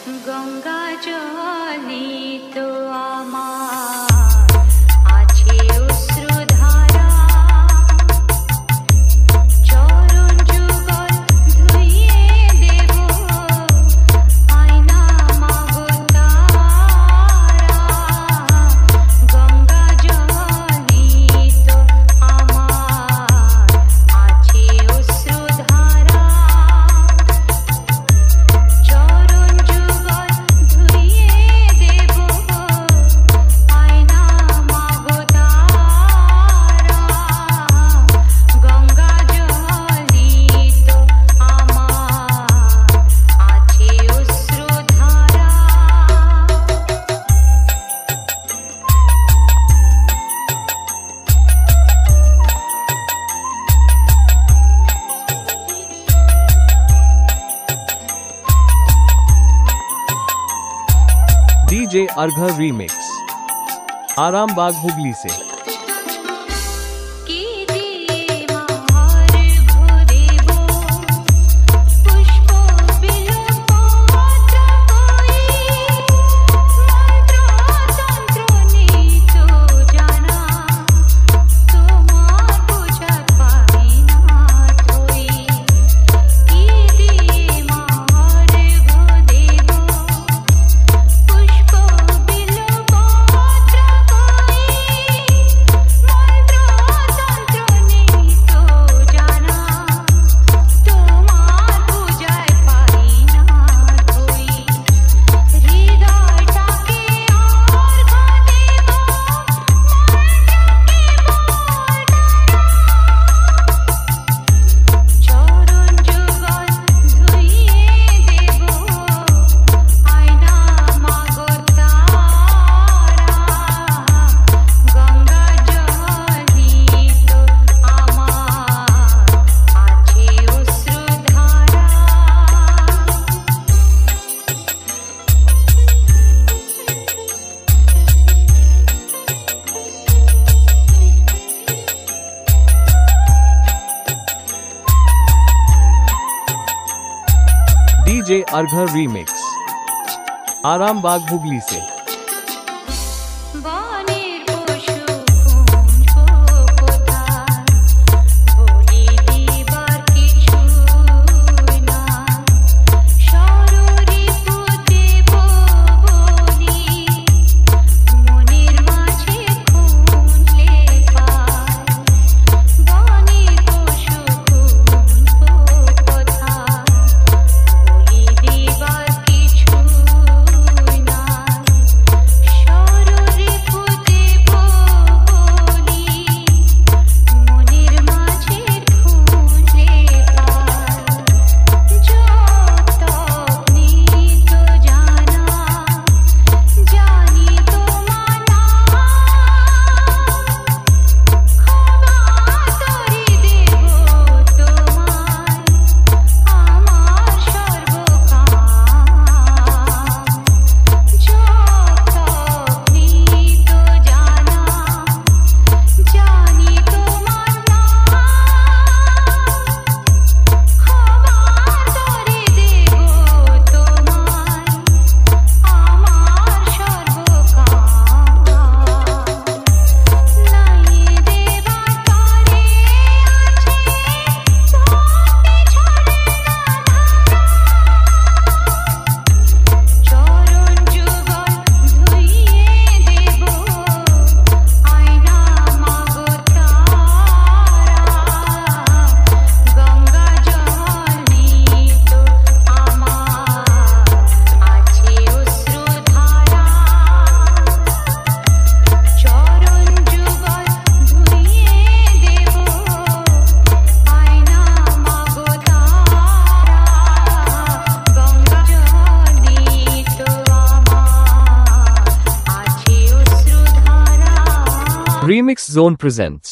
গঙ্গা জলে তো আমার আছে অশ্রুধারা, চরণ যুগল ধুইয়ে দেব আয়না মাগো তারা। গঙ্গা জলে তো আমার আছে অশ্রুধারা, চরণ যুগল ধুইয়ে দেব আয়না মাগো তারা। গঙ্গা জলে তো আমার আছে অশ্রুধারা। डीजे अर्घा रीमिक्स आराम बाग हुगली से। কি দিয়ে মার ভরেব পুষ্প বিলপত্র কই, মন্ত্র তন্ত্র নেই তো জানা, তোমার পূজা পাই না থই। কি দিয়ে মার ভরেব পুষ্প বিলপত্র কই, মন্ত্র তন্ত্র নেই তো জানা, তোমার পূজায় পাই না থই। হৃদয়টাকে অর্ঘ্য দেব মনটাকে চরণ যুগল ধুইয়ে দেব আয়না মাগো তারা। গঙ্গা জলে তো আমার আছে অশ্রুধারা। डीजे अर्घा रीमिक्स आराम बाग हुगली से। বনের পশু খুঁজবো কোথায়, বলি দিবার কিছু না, শররিপু দেব বলি, মনের মাঝে খুঁজলে পাই। বনের পশু খুঁজবো কোথায়, বলি দিবার কিছু না, শররিপু দেব বলি, মনের মাঝে খুঁজলে পাই। জপ নিত জানা, জানি তো মানা, ক্ষমা তরি দেব তোমায় আমার সর্বকাম। জপ নিত জানা, জানি তোমার নাম, ক্ষমা তরি দেব তোমায় আমার সর্বকাম। নাই দেবার তরে আছে ভক্তি ঝরনা ধারা, চরণ যুগল ধুইয়ে দেব আয়না মাগো তারা। গঙ্গা জলে তো আমার আছে অশ্রুধারা, চরণ যুগল ধুইয়ে দেব আয়না মাগো তারা। গঙ্গা জলে তো আমার আছে অশ্রুধারা। Remix zone presents